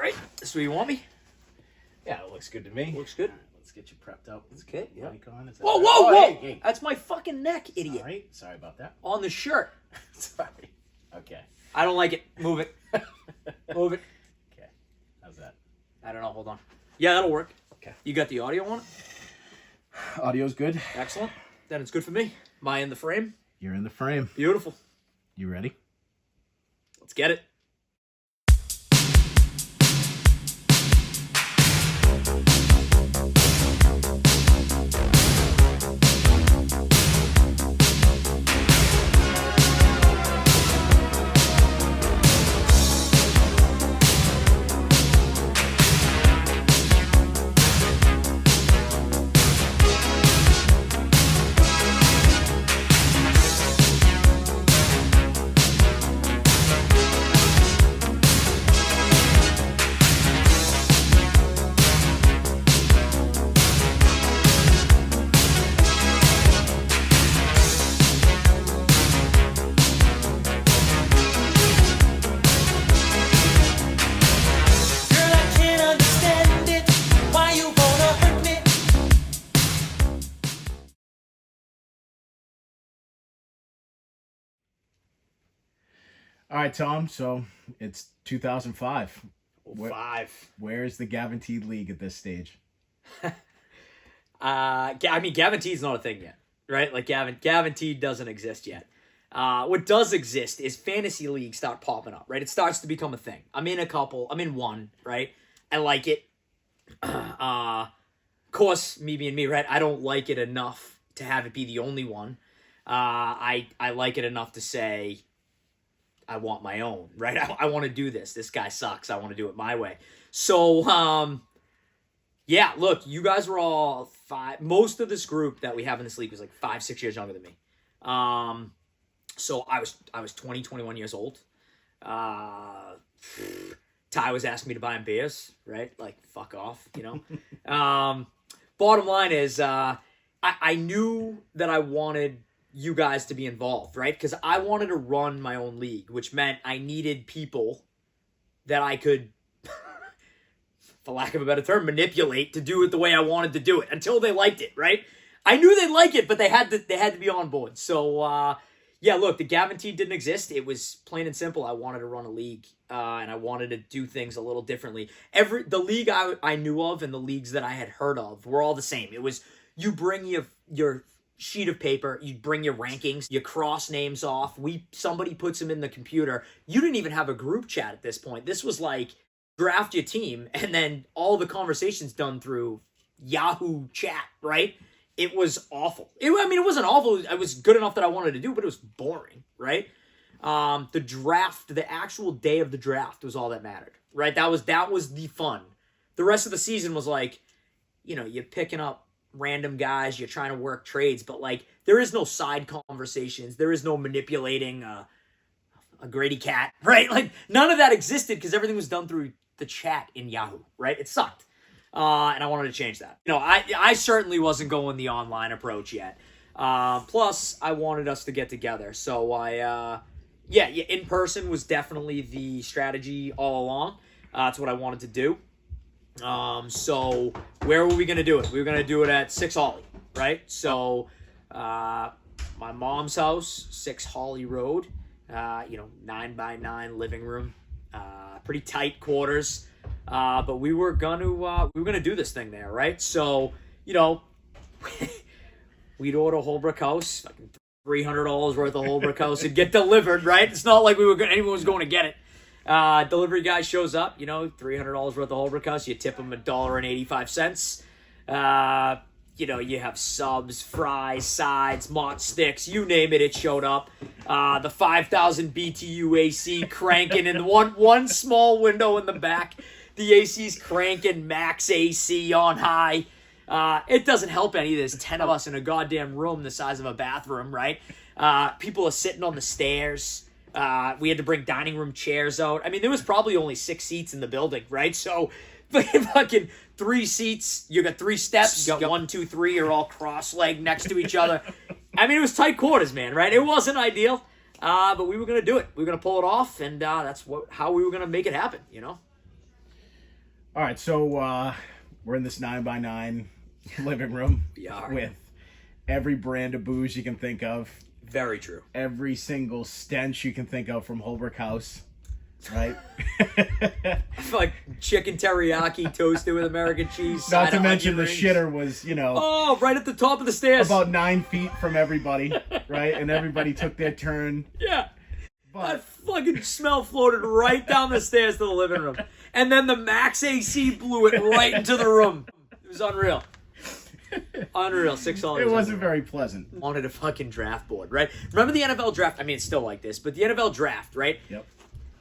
right. This where you want me? Yeah, it looks good to me. Looks good. Let's get you prepped up. It's okay, yeah. Mic on. Is that Whoa, right? whoa, Oh, whoa! hey, hey. That's my fucking neck, idiot. Sorry about that. On the shirt. Sorry. Okay. I don't like it. Move it. Move it. Okay. How's that? I don't know. Hold on. Yeah, that'll work. Okay. You got the audio on it? Audio's good. Excellent. Then it's good for me. Am I in the frame? You're in the frame. Beautiful. You ready? Let's get it. All right, Tom. So it's 2005. Where's the Gavinteed League at this stage? I mean, Gavinteed's not a thing yet, right? Like Gavinteed doesn't exist yet. What does exist is fantasy leagues start popping up, right? It starts to become a thing. I'm in a couple. I'm in one, right? I like it. Of course, me being me, right? I don't like it enough to have it be the only one. I like it enough to say I want my own, right? I want to do this. This guy sucks. I want to do it my way. So, yeah, look, you guys were all most of this group that we have in this league was like 5-6 years younger than me. So I was 20, 21 years old. Ty was asking me to buy him beers, right? Like, fuck off, you know? Bottom line is, I knew that I wanted you guys to be involved, right? Because I wanted to run my own league, which meant I needed people that I could, for lack of a better term, manipulate to do it the way I wanted to do it until they liked it, right? I knew they'd like it, but they had to be on board. So, yeah, look, the Gavinteed didn't exist. It was plain and simple. I wanted to run a league, and I wanted to do things a little differently. The league I knew of and the leagues that I had heard of were all the same. It was you bring your sheet of paper, you bring your rankings, you cross names off. Somebody puts them in the computer. You didn't even have a group chat at this point. This was like draft your team, and then all the conversations done through Yahoo chat, right? It was awful. It wasn't awful. It was good enough that I wanted to do, but it was boring, right? The actual day of the draft was all that mattered, right? That was the fun. The rest of the season was like, you know, you're picking up random guys, you're trying to work trades, but like there is no side conversations. There is no manipulating a Grady cat, right? Like none of that existed because everything was done through the chat in Yahoo, right? It sucked. And I wanted to change that. You know, I certainly wasn't going the online approach yet. Plus, I wanted us to get together. So yeah, in person was definitely the strategy all along. That's what I wanted to do. So where were we going to do it? We were going to do it at 6 Holly, right? So, my mom's house, 6 Holly Road, 9x9 living room, pretty tight quarters. But we were gonna do this thing there, right? So, you know, we'd order Holbrook House, fucking $300 worth of Holbrook House and get delivered, right? It's not like anyone was going to get it. Delivery guy shows up, you know, $300 worth of Holbrook House. You tip him $1.85. You know, you have subs, fries, sides, mott sticks, you name it, it showed up. The 5,000 BTU AC cranking in one small window in the back. The AC's cranking, max AC on high. It doesn't help any. There's 10 of us in a goddamn room the size of a bathroom, right? People are sitting on the stairs. We had to bring dining room chairs out. I mean, there was probably only 6 seats in the building, right? So, fucking 3 seats. You got 3 steps. You got 1, 2, 3. You're all cross-legged next to each other. I mean, it was tight quarters, man, right? It wasn't ideal, but we were going to do it. We were going to pull it off, and that's how we were going to make it happen, you know? All right, so we're in this 9x9 living room with every brand of booze you can think of. Very true. Every single stench you can think of from Holbrook House, right? Like chicken teriyaki toasted with American cheese. Not to mention the shitter was, oh, right at the top of the stairs. About 9 feet from everybody, right? And everybody took their turn. Yeah. But that fucking smell floated right down the stairs to the living room. And then the max AC blew it right into the room. It was unreal. Unreal. $6. It wasn't very pleasant. Wanted a fucking draft board, right? Remember the NFL draft? I mean, it's still like this, but the NFL draft, right? Yep.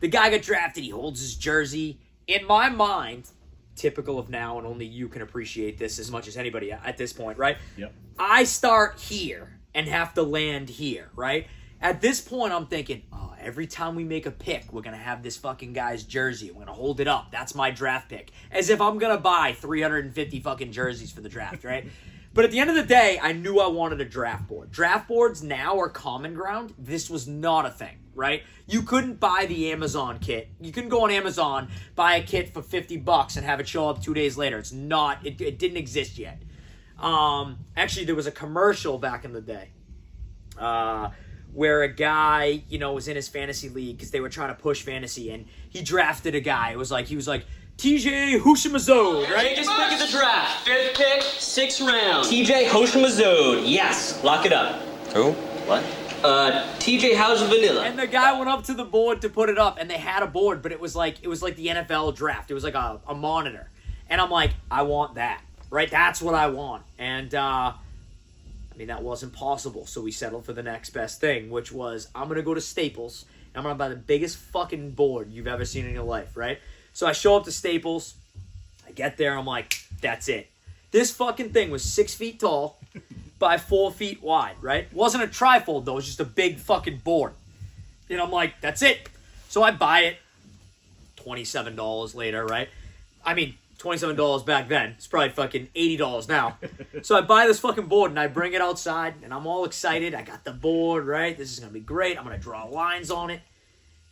The guy got drafted. He holds his jersey. In my mind, typical of now, and only you can appreciate this as much as anybody at this point, right? Yep. I start here and have to land here, right? At this point, I'm thinking, oh, every time we make a pick, we're going to have this fucking guy's jersey. We're going to hold it up. That's my draft pick. As if I'm going to buy 350 fucking jerseys for the draft, right? But at the end of the day, I knew I wanted a draft board. Draft boards now are common ground. This was not a thing, right? You couldn't buy the Amazon kit. You couldn't go on Amazon, buy a kit for $50 and have it show up 2 days later. It's not, it didn't exist yet. Actually, there was a commercial back in the day. Where a guy, was in his fantasy league because they were trying to push fantasy, and he drafted a guy. He was like TJ Houshimazode, right? Biggest pick of the draft. 5th pick, 6th round. TJ Houshimazode. Yes, lock it up. Who? What? TJ House Vanilla. And the guy went up to the board to put it up, and they had a board, but it was like the NFL draft. It was like a monitor, and I'm like, I want that, right? That's what I want, and that wasn't possible, so we settled for the next best thing, which was I'm going to go to Staples, and I'm going to buy the biggest fucking board you've ever seen in your life, right? So I show up to Staples, I get there, I'm like, that's it. This fucking thing was 6 feet tall by 4 feet wide, right? It wasn't a trifold, though, it was just a big fucking board. And I'm like, that's it. So I buy it, $27 later, right? I mean, $27 back then. It's probably fucking $80 now. So I buy this fucking board and I bring it outside and I'm all excited. I got the board, right? This is going to be great. I'm going to draw lines on it.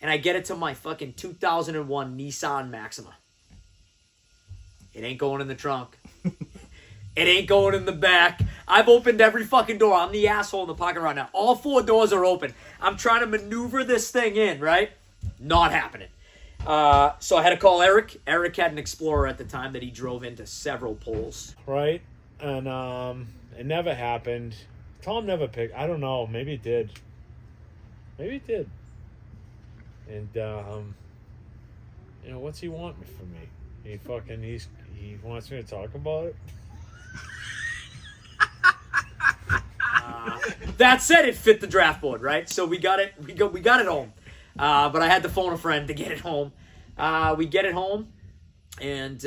And I get it to my fucking 2001 Nissan Maxima. It ain't going in the trunk. It ain't going in the back. I've opened every fucking door. I'm the asshole in the parking lot now. All 4 doors are open. I'm trying to maneuver this thing in, right? Not happening. So I had to call Eric. Eric had an Explorer at the time that he drove into several poles. Right, and it never happened. Tom never picked. I don't know. Maybe it did. Maybe it did. And what's he want from me? He wants me to talk about it. That said, it fit the draft board, right? So we got it. We got it home. But I had to phone a friend to get it home. We get it home, and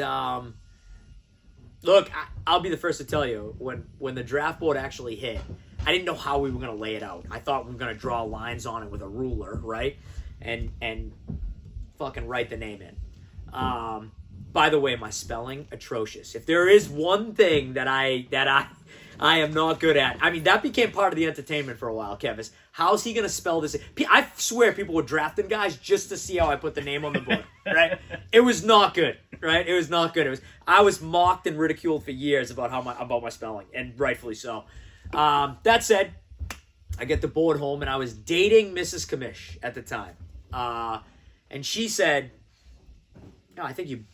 look, I'll be the first to tell you, when the draft board actually hit, I didn't know how we were going to lay it out. I thought we were going to draw lines on it with a ruler, right? And fucking write the name in. By the way, my spelling, atrocious. If there is one thing that I am not good at. I mean, that became part of the entertainment for a while, Kev, is how's he going to spell this? I swear people were drafting guys just to see how I put the name on the board, right? It was not good, right? It was not good. I was mocked and ridiculed for years about my spelling, and rightfully so. That said, I get the board home, and I was dating Mrs. Kamish at the time. And she said, no, I think you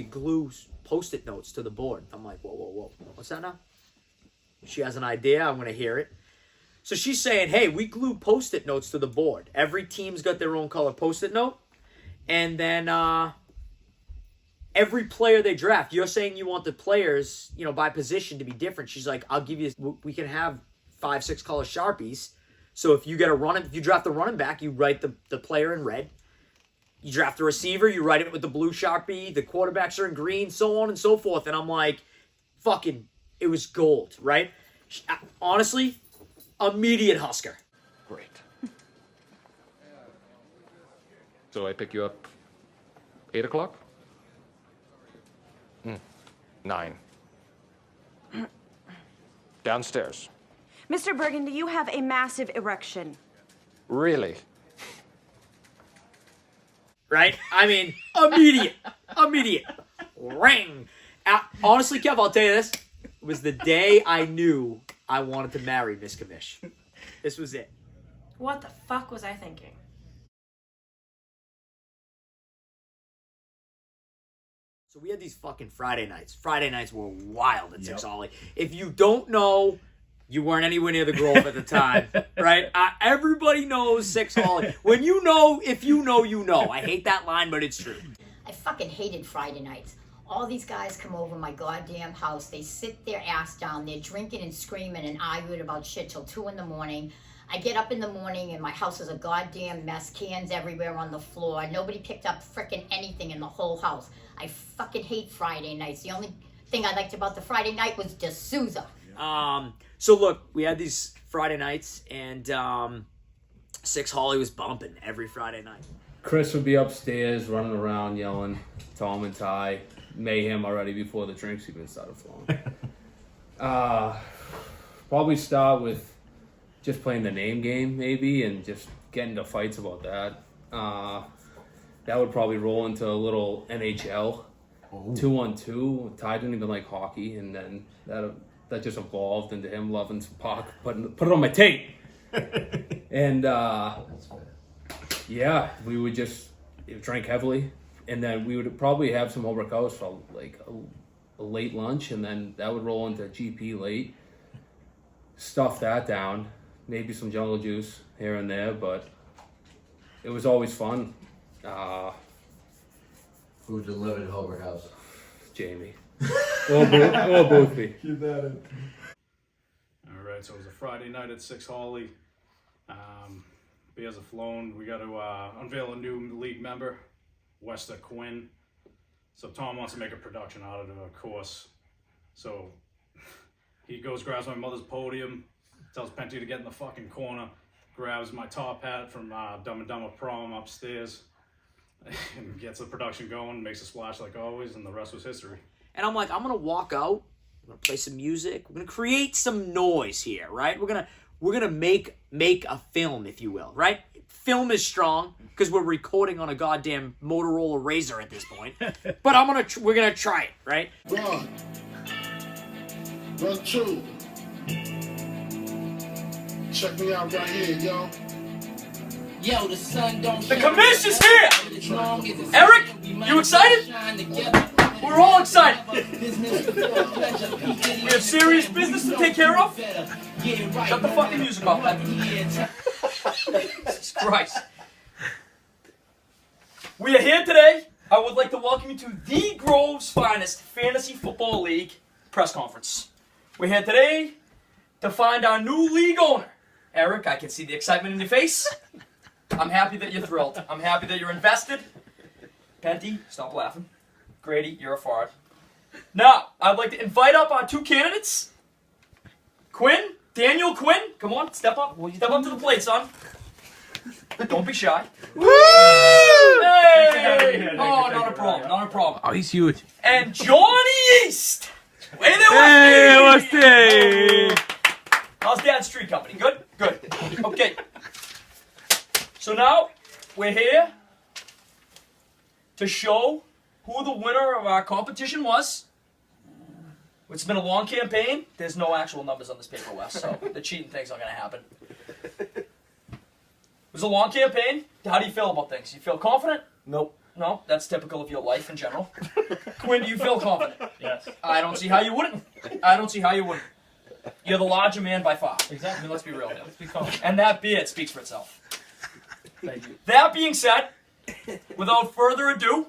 glue Post-it notes to the board. I'm like, whoa. What's that now? She has an idea. I'm going to hear it. So she's saying, hey, we glue Post-it notes to the board. Every team's got their own color Post-it note. And then every player they draft, you're saying you want the players, by position to be different. She's like, I'll give you, we can have 5-6 color Sharpies. So if you draft the running back, you write the player in red. You draft the receiver, you write it with the blue Sharpie. The quarterbacks are in green, so on and so forth. And I'm like, fucking, it was gold, right? Honestly, immediate Husker. Great. So I pick you up 8 o'clock? 9. Downstairs. Mr. Burgundy, you have a massive erection. Really? Right? I mean, immediate. ring. Honestly, Kev, I'll tell you this. It was the day I knew I wanted to marry Miss Kamish. This was it. What the fuck was I thinking? So we had these fucking Friday nights. Friday nights were wild at Six Ollie. If you don't know, you weren't anywhere near the Grove at the time, right? Everybody knows Six Ollie. When you know, if you know, you know. I hate that line, but it's true. I fucking hated Friday nights. All these guys come over my goddamn house. They sit their ass down. They're drinking and screaming and arguing about shit till 2 in the morning. I get up in the morning and my house is a goddamn mess. Cans everywhere on the floor. Nobody picked up frickin' anything in the whole house. I fucking hate Friday nights. The only thing I liked about the Friday night was D'Souza. So look, we had these Friday nights, and Six Holly was bumping every Friday night. Chris would be upstairs running around yelling, Tom and Ty, mayhem already before the drinks even started flowing. Probably start with just playing the name game, maybe, and just getting into fights about that. That would probably roll into a little NHL, 2-on-2. Ty didn't even like hockey, and then that just evolved into him loving some puck, put it on my tape. And yeah, we would just drink heavily, and then we would probably have some over house for like a late lunch, and then that would roll into GP late. Stuff that down, maybe some jungle juice here and there, but it was always fun. Who delivered Homer House? Jamie. or both me. Keep that in. All right, so it was a Friday night at Six Holly. Beers have flown. We got to unveil a new league member, Wester Quinn. So Tom wants to make a production out of it, of course. So he goes, grabs my mother's podium, tells Penty to get in the fucking corner, grabs my top hat from Dumb and Dumber prom upstairs, and gets the production going, makes a splash like always, and the rest was history. And I'm like, I'm gonna walk out. I'm gonna play some music. We're gonna create some noise here, right? We're gonna make a film, if you will, right? Film is strong because we're recording on a goddamn Motorola Razr at this point. But we're gonna try it, right? Run 2. Check me out right here, yo. Yo, the sun don't The commission is here! Eric, you excited? We're all excited. We have serious business to take care of. Shut the fucking music off, man. Jesus Christ. We are here today. I would like to welcome you to the Grove's finest fantasy football league press conference. We're here today to find our new league owner. Eric, I can see the excitement in your face. I'm happy that you're thrilled. I'm happy that you're invested. Penty, stop laughing. Grady, you're a fart. Now, I'd like to invite up our two candidates. Quinn, Daniel Quinn, come on, step up. Step up to the plate, son. Don't be shy. Woo! Hey! Oh, not a problem, not a problem. Oh, he's huge. And Johnny East. Hey there, Westy! Hey, Westy! How's Dad's Street Company? Good? Good. Okay. So now, we're here to show who the winner of our competition was. It's been a long campaign. There's no actual numbers on this paper, Wes, so the cheating thing's not going to happen. It was a long campaign. How do you feel about things? You feel confident? Nope. No? That's typical of your life in general. Quinn, do you feel confident? Yes. I don't see how you wouldn't. I don't see how you wouldn't. You're the larger man by far. Exactly. I mean, let's be real here. Let's be confident. And that beard speaks for itself. Thank you. That being said, without further ado,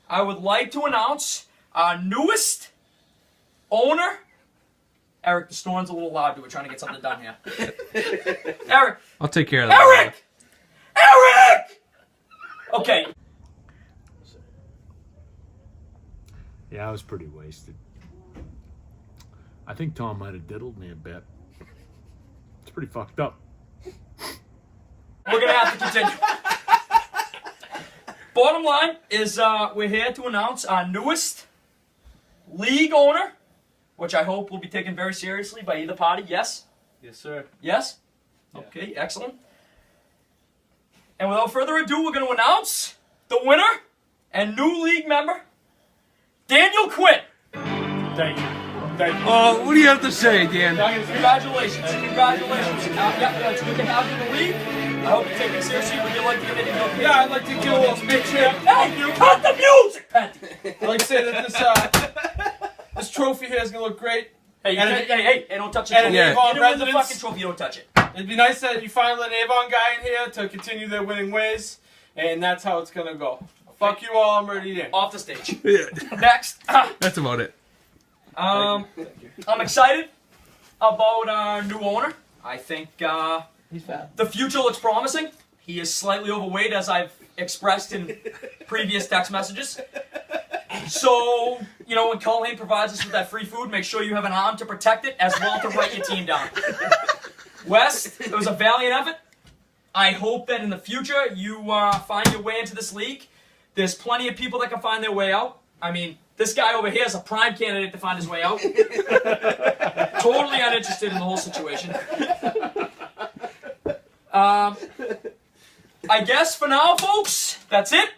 I would like to announce our newest owner. Eric, the snoring's a little loud, dude. We're trying to get something done here. Eric! I'll take care of that. Eric! Eric! Okay. Yeah, I was pretty wasted. I think Tom might have diddled me a bit. It's pretty fucked up. We're going to have to continue. Bottom line is we're here to announce our newest league owner, which I hope will be taken very seriously by either party. Yes? Yes, sir. Yes? Yeah. Okay, excellent. And without further ado, we're going to announce the winner and new league member Daniel Quinn. Thank you. Thank you. Oh, what do you have to say, Dan? Congratulations. Congratulations. It's good to have you in the league. I hope you take it seriously. Would you like to get into your Yeah, I'd like to give a little speech here. Hey, cut the music, Penty. I'd like to say that this trophy here is going to look great. Hey, hey, don't touch it. And You an Avon didn't win the residence. fucking trophy, you don't touch it. It'd be nice that you finally let an Avon guy in here to continue their winning ways, and that's how it's going to go. Fuck you all, I'm ready to Off the stage. Yeah. Next. That's about it. I'm excited about our new owner. I think He's fat. the future looks promising. He is slightly overweight, as I've expressed in previous text messages. So, you know, when Colleen provides us with that free food, make sure you have an arm to protect it, as well to write your team down. West, it was a valiant effort. I hope that in the future you find your way into this league. There's plenty of people that can find their way out. I mean, this guy over here is a prime candidate to find his way out. Totally uninterested in the whole situation. I guess for now, folks, that's it.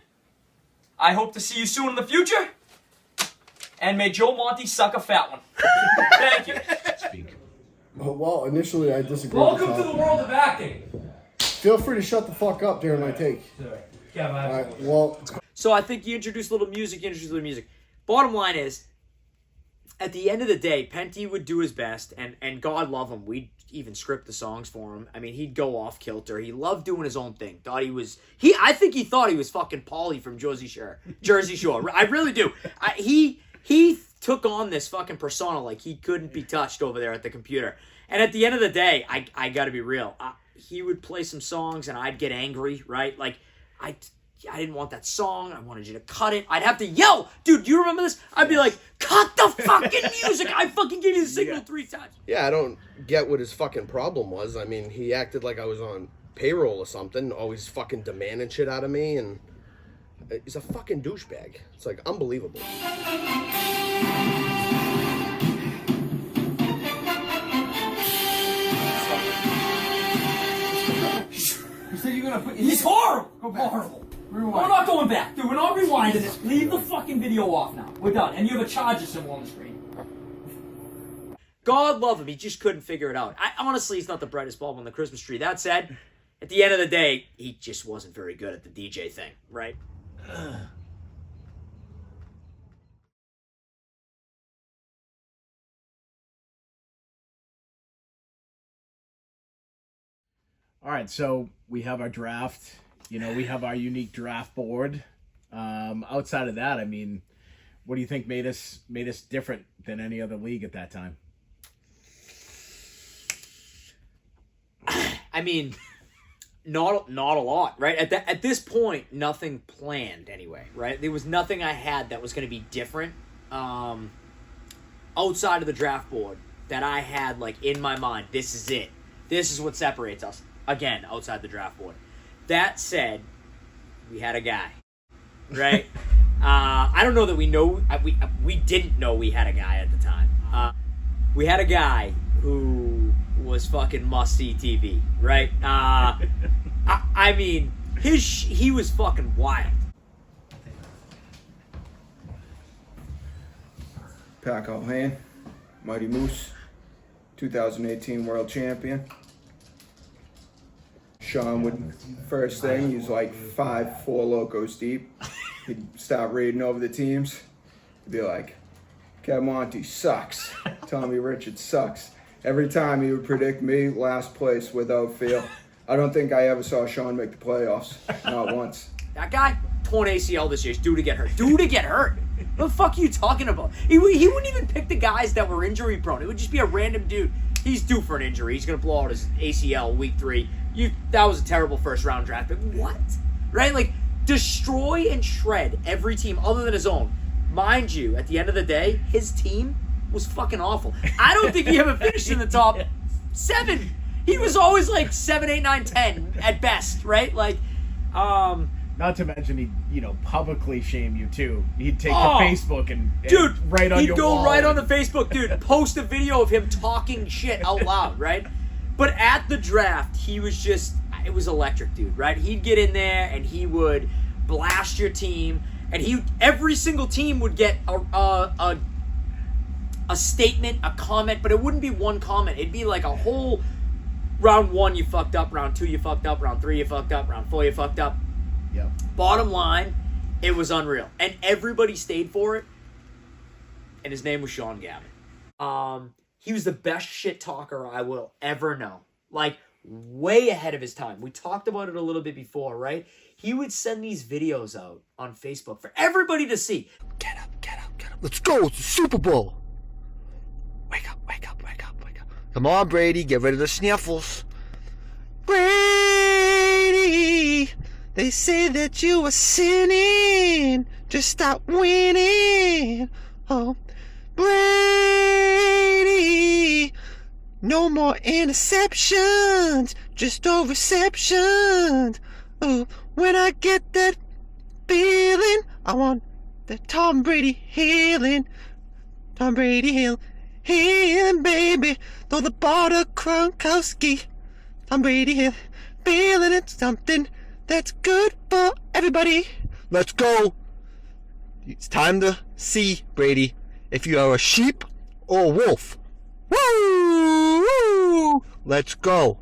I hope to see you soon in the future. And may Joe Monty suck a fat one. Thank you. Well, initially I disagree. Welcome to the world of acting. Feel free to shut the fuck up during my take. Yeah, All right, well, so I think you introduced a little music, Bottom line is, at the end of the day, Penty would do his best, and God love him, we'd even script the songs for him. I mean, he'd go off kilter. He loved doing his own thing. I think he thought he was fucking Paulie from Jersey Shore. I really do. He took on this fucking persona like he couldn't be touched over there at the computer. And at the end of the day, I gotta be real. He would play some songs and I'd get angry, right? Like, I didn't want that song. I wanted you to cut it. I'd have to yell. Dude, you remember this? I'd be like, cut the fucking music. I fucking gave you the signal 3 times. Yeah, I don't get what his fucking problem was. I mean, he acted like I was on payroll or something, always fucking demanding shit out of me, and he's a fucking douchebag. It's like unbelievable. You said you're gonna put. He's horrible. Horrible. Rewind. We're not going back, dude. We're not rewinding it. Leave the fucking video off now. We're done. And you have a charger symbol on the screen. God love him. He just couldn't figure it out. Honestly, he's not the brightest bulb on the Christmas tree. That said, at the end of the day, he just wasn't very good at the DJ thing, right? All right, so we have our draft. You know, we have our unique draft board. Outside of that, I mean, what do you think made us different than any other league at that time? I mean, not a lot, right? At this point, nothing planned anyway, right? There was nothing I had that was going to be different outside of the draft board that I had like in my mind. This is it. This is what separates us. Again, outside the draft board. That said, we had a guy, right? I don't know that we didn't know we had a guy at the time. We had a guy who was fucking must-see TV, right? I mean, he was fucking wild. Pac O'Han, Mighty Moose, 2018 World Champion. Sean would, first thing, he's like 5'4" locos deep. He'd start reading over the teams. He'd be like, Monty sucks. Tommy Richards sucks. Every time he would predict me last place without fail. I don't think I ever saw Sean make the playoffs. Not once. That guy, torn ACL this year. He's due to get hurt. Due to get hurt. What the fuck are you talking about? He wouldn't even pick the guys that were injury prone. It would just be a random dude. He's due for an injury. He's going to blow out his ACL week 3. That was a terrible first round draft pick. What? Right? Like, destroy and shred every team other than his own. Mind you, at the end of the day, his team was fucking awful. I don't think he ever finished in the top 7. He was always like 7, 8, 9, 10 at best, right? Like, not to mention he'd, publicly shame you too. He'd take to Facebook and dude, right on your wall. He'd go right on the Facebook, dude, post a video of him talking shit out loud, right? But at the draft, he was it was electric, dude, right? He'd get in there and he would blast your team. And every single team would get a statement, a comment, but it wouldn't be one comment. It'd be like a whole round 1 you fucked up, round 2 you fucked up, round 3 you fucked up, round 4 you fucked up. Yep. Bottom line, it was unreal. And everybody stayed for it. And his name was Sean Gavin. He was the best shit talker I will ever know. Like, way ahead of his time. We talked about it a little bit before, right? He would send these videos out on Facebook for everybody to see. Get up, get up, get up. Let's go. It's the Super Bowl. Wake up, wake up, wake up, wake up. Come on, Brady. Get rid of the sniffles. Brady, they say that you are sinning. Just stop winning. Oh, Brady. No more interceptions. Just throw receptions. Oh, when I get that feeling, I want that Tom Brady healing. Tom Brady healing, baby. Throw the ball to Gronkowski. Tom Brady feeling it, something that's good for everybody. Let's go. It's time to see, Brady, if you are a sheep or a wolf. Woo! Woo! Let's go.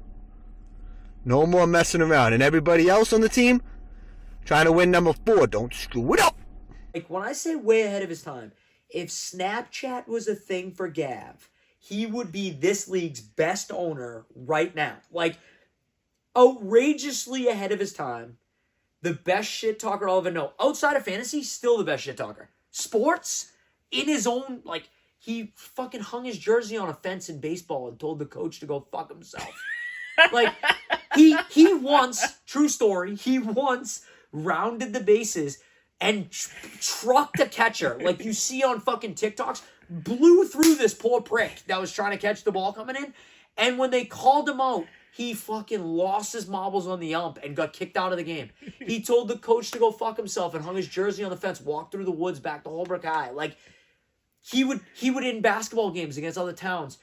No more messing around. And everybody else on the team, trying to win number 4. Don't screw it up. Like, when I say way ahead of his time, if Snapchat was a thing for Gav, he would be this league's best owner right now. Like, outrageously ahead of his time. The best shit talker I'll ever know. Outside of fantasy, still the best shit talker. Sports, in his own, like, he fucking hung his jersey on a fence in baseball and told the coach to go fuck himself. Like, he once, true story, he once rounded the bases and trucked a catcher, like you see on fucking TikToks, blew through this poor prick that was trying to catch the ball coming in, and when they called him out, he fucking lost his marbles on the ump and got kicked out of the game. He told the coach to go fuck himself and hung his jersey on the fence, walked through the woods back to Holbrook High. Like, he would in basketball games against other towns,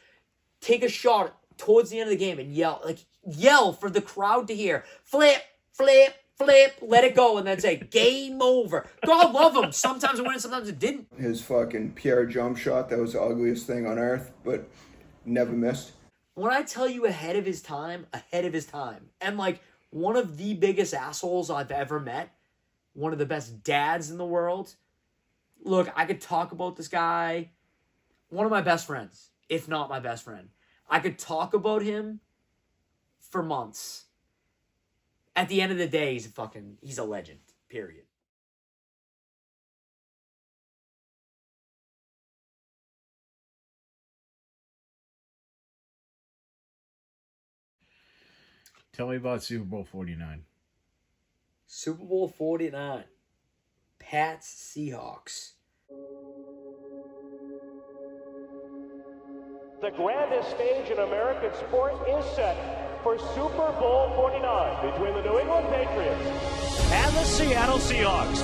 take a shot towards the end of the game and yell for the crowd to hear, flip, flip, flip, let it go, and then say, game over. God love him. Sometimes it went, sometimes it didn't. His fucking Pierre jump shot, that was the ugliest thing on earth, but never missed. When I tell you ahead of his time, and like one of the biggest assholes I've ever met, one of the best dads in the world. Look, I could talk about this guy, one of my best friends, if not my best friend. I could talk about him for months. At the end of the day, he's a legend, period. Tell me about Super Bowl 49. Super Bowl 49. Pats Seahawks. The grandest stage in American sport is set for Super Bowl 49 between the New England Patriots and the Seattle Seahawks.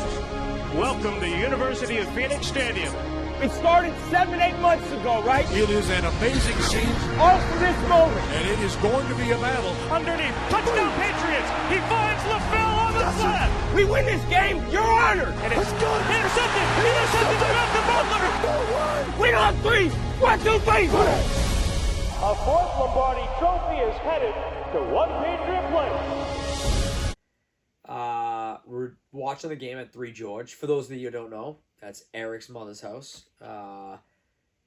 Welcome to University of Phoenix Stadium. It started 7-8 months ago, right? It is an amazing scene. All for this moment. And it is going to be a battle. Underneath, touchdown Patriots. He finds LaFell on the flat. We win this game, you're honored. And it's good. Intercepted the Malcolm Butler. Win on 3. 1, 2, 3. A fourth Lombardi trophy is headed to one Patriot place. We're watching the game at 3 George. For those of you who don't know, that's Eric's mother's house. It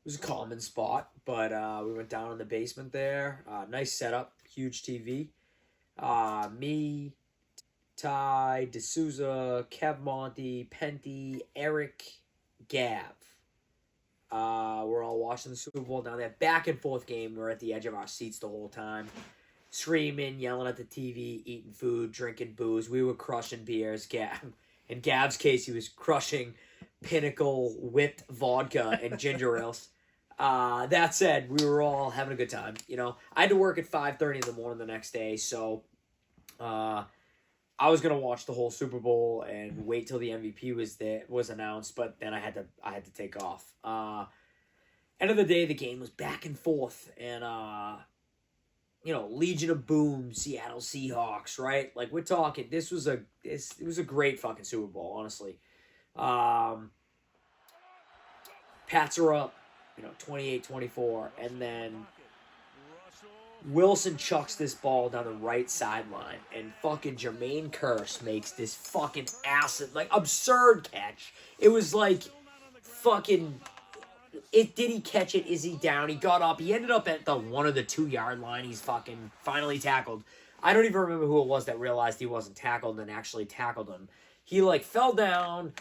was a common spot, but we went down in the basement there. Nice setup, huge TV. Me, Ty, D'Souza, Kev Monty, Penty, Eric, Gav. We're all watching the Super Bowl down there. Back and forth game. We're at the edge of our seats the whole time. Screaming, yelling at the TV, eating food, drinking booze. We were crushing beers. In Gav's case, he was crushing Pinnacle whipped vodka and ginger ales. That said, we were all having a good time. You know, I had to work at 5:30 in the morning the next day, so I was gonna watch the whole Super Bowl and wait till the MVP was announced, but then I had to take off. End of the day, the game was back and forth, and Legion of Boom, Seattle Seahawks, right? Like, we're talking. It was a great fucking Super Bowl, honestly. Pats are up, 28-24, and then Wilson chucks this ball down the right sideline, and fucking Jermaine Kearse makes this fucking absurd catch. It was like fucking... Did he catch it? Is he down? He got up. He ended up at the 1 or the 2 yard line. He's fucking finally tackled. I don't even remember who it was that realized he wasn't tackled and then actually tackled him. He fell down,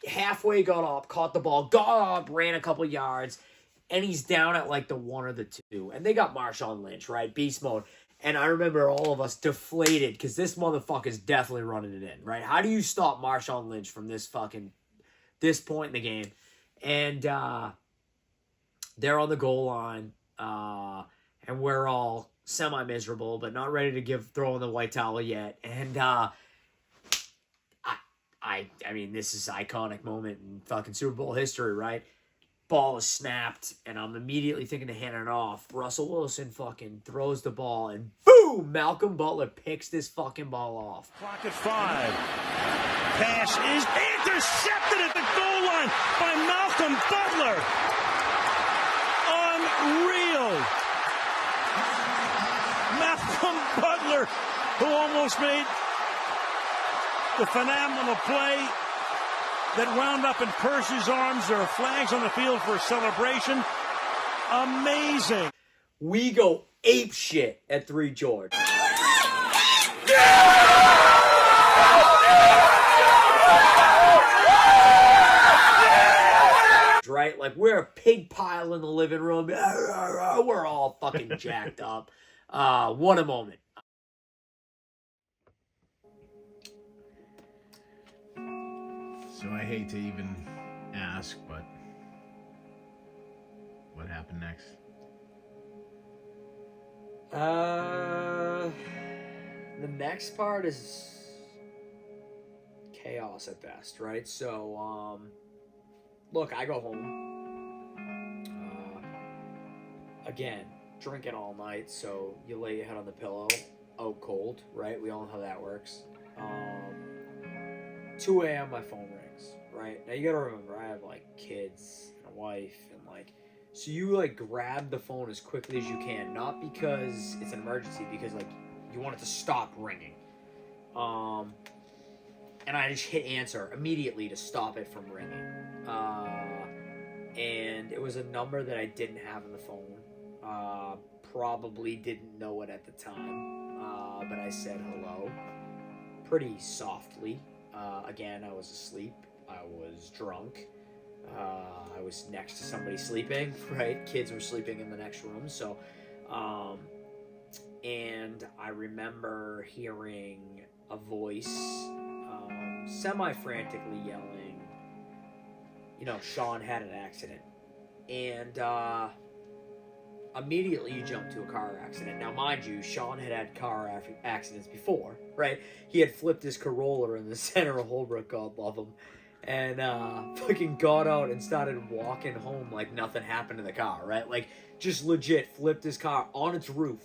halfway got up, caught the ball, got up, ran a couple yards, and he's down at the 1 or the 2. And they got Marshawn Lynch, right? Beast mode. And I remember all of us deflated because this motherfucker's definitely running it in, right? How do you stop Marshawn Lynch from this point in the game? And they're on the goal line, and we're all semi-miserable, but not ready to throw in the white towel yet. And I mean, this is an iconic moment in fucking Super Bowl history, right? Ball is snapped, and I'm immediately thinking to hand it off. Russell Wilson fucking throws the ball, and boom! Malcolm Butler picks this fucking ball off. Clock at 5. Pass is intercepted at the goal line by Malcolm Butler. Unreal. Malcolm Butler, who almost made the phenomenal play that wound up in Kearse's arms. There are flags on the field for a celebration. Amazing. We go ape shit at 3 George. Right? We're a pig pile in the living room. We're all fucking jacked up. What a moment. So I hate to even ask, but what happened next? The next part is chaos at best, right? So, look, I go home. Again, drinking all night, so you lay your head on the pillow, out cold, right? We all know how that works. 2 a.m. my phone rings, right? Now you gotta remember, I have kids and a wife, and so you grab the phone as quickly as you can, not because it's an emergency, because you want it to stop ringing. And I just hit answer immediately to stop it from ringing. And it was a number that I didn't have on the phone. Probably didn't know it at the time, but I said hello pretty softly. Again, I was asleep. I was drunk. I was next to somebody sleeping, right? Kids were sleeping in the next room. So, and I remember hearing a voice semi-frantically yelling, Sean had an accident. And immediately you jump to a car accident. Now, mind you, Sean had car accidents before, right? He had flipped his Corolla in the center of Holbrook, God love him, and fucking got out and started walking home like nothing happened to the car, right? Just legit flipped his car on its roof,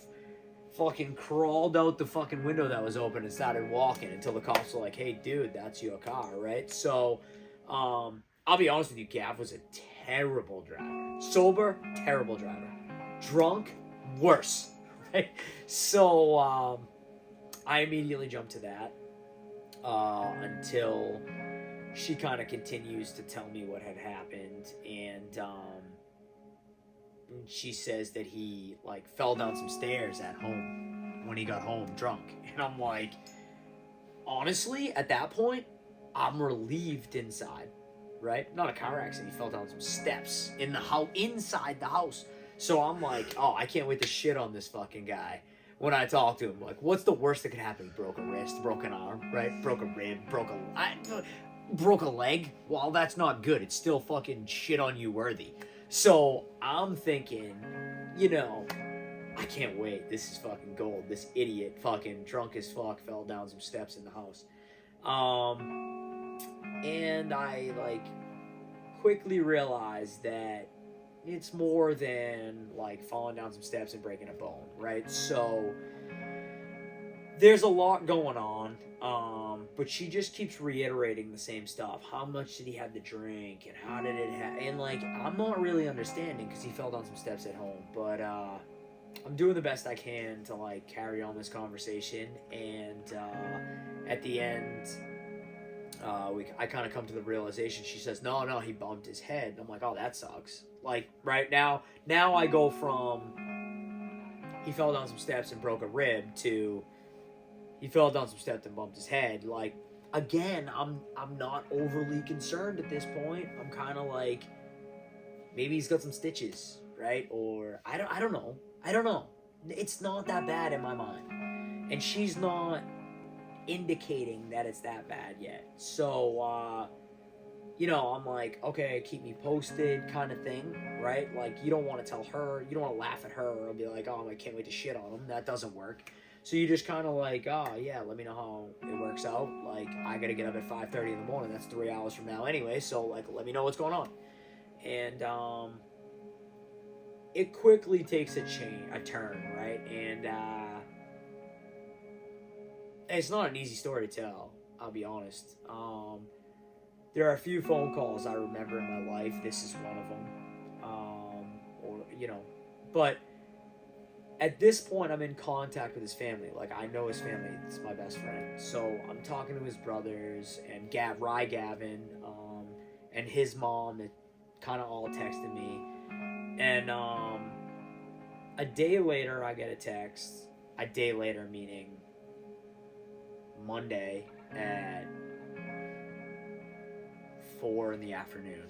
fucking crawled out the fucking window that was open and started walking until the cops were like, hey, dude, that's your car, right? So, I'll be honest with you, Gav was a terrible driver. Sober, terrible driver. Drunk, worse, right? So, I immediately jumped to that until she kind of continues to tell me what had happened, and she says that he fell down some stairs at home when he got home drunk, and I'm like, honestly, at that point, I'm relieved inside, right? Not a car accident. He fell down some steps in the house, inside the house. So I'm like, oh, I can't wait to shit on this fucking guy when I talk to him. What's the worst that could happen? He broke a wrist, broke an arm, right? Broke a rib, broke a leg. Well, that's not good. It's still fucking shit on you worthy. So I'm thinking, I can't wait. This is fucking gold. This idiot fucking drunk as fuck fell down some steps in the house. And I quickly realized that it's more than falling down some steps and breaking a bone, right? So there's a lot going on. But she just keeps reiterating the same stuff. How much did he have to drink, and how did it and like, I'm not really understanding because he fell down some steps at home. But I'm doing the best I can to like carry on this conversation, and at the end, I kind of come to the realization. She says, "No, he bumped his head." And I'm like, "Oh, that sucks." Like right now I go from he fell down some steps and broke a rib to he fell down some steps and bumped his head. Like, again, I'm not overly concerned at this point. I'm kind of like, maybe he's got some stitches, right? Or I don't know. It's not that bad in my mind, and she's not indicating that it's that bad yet. So I'm like, okay, keep me posted kind of thing, right? Like, you don't want to tell her, you don't want to laugh at her or be like, oh, I can't wait to shit on him. That doesn't work. So you just kind of like, oh yeah, let me know how it works out. Like, I gotta get up at 5:30 in the morning. That's 3 hours from now anyway. So like, let me know what's going on. And it quickly takes a turn, right? And it's not an easy story to tell, I'll be honest. There are a few phone calls I remember in my life. This is one of them. But at this point, I'm in contact with his family. Like, I know his family. It's my best friend. So I'm talking to his brothers and Gavin, and his mom that kind of all texted me. And a day later, I get a text. A day later, meaning Monday at 4 in the afternoon,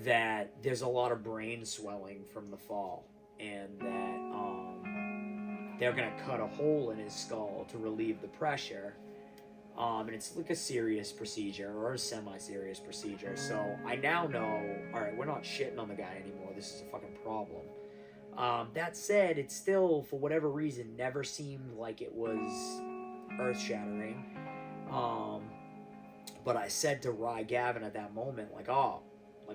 that there's a lot of brain swelling from the fall, and that they're gonna cut a hole in his skull to relieve the pressure, and it's like a serious procedure or a semi-serious procedure. So I now know, all right, we're not shitting on the guy anymore. This is a fucking problem. That said, it still, for whatever reason, never seemed like it was earth-shattering. But I said to Gavin at that moment, like, I'm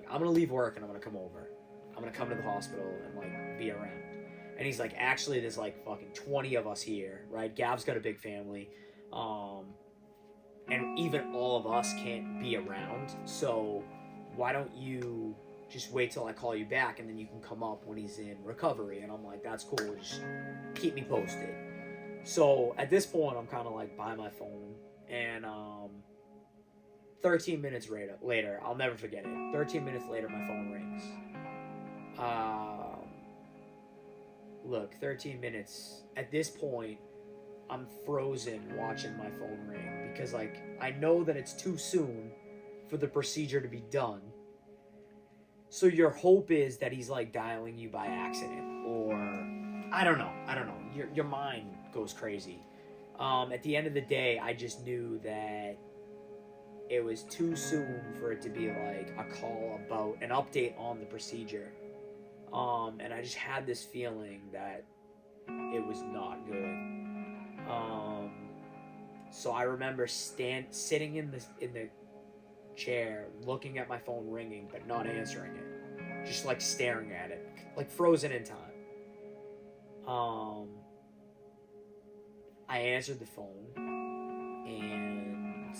gonna leave work and I'm gonna come over. I'm gonna come to the hospital and like be around. And he's like, actually, there's like fucking 20 of us here, right? Gav's got a big family, and even all of us can't be around. So why don't you just wait till I call you back, and then you can come up when he's in recovery? And I'm like, that's cool. Just keep me posted. So at this point, I'm kind of like by my phone, and 13 minutes later, I'll never forget it. 13 minutes later, my phone rings. Look, 13 minutes. At this point, I'm frozen watching my phone ring because, like, I know that it's too soon for the procedure to be done. So your hope is that he's, like, dialing you by accident, or I don't know. Your mind goes crazy. At the end of the day, I just knew that it was too soon for it to be like a call about an update on the procedure. And I just had this feeling that it was not good. So I remember sitting in the chair, looking at my phone ringing, but not answering it. Just like staring at it, like frozen in time. I answered the phone, and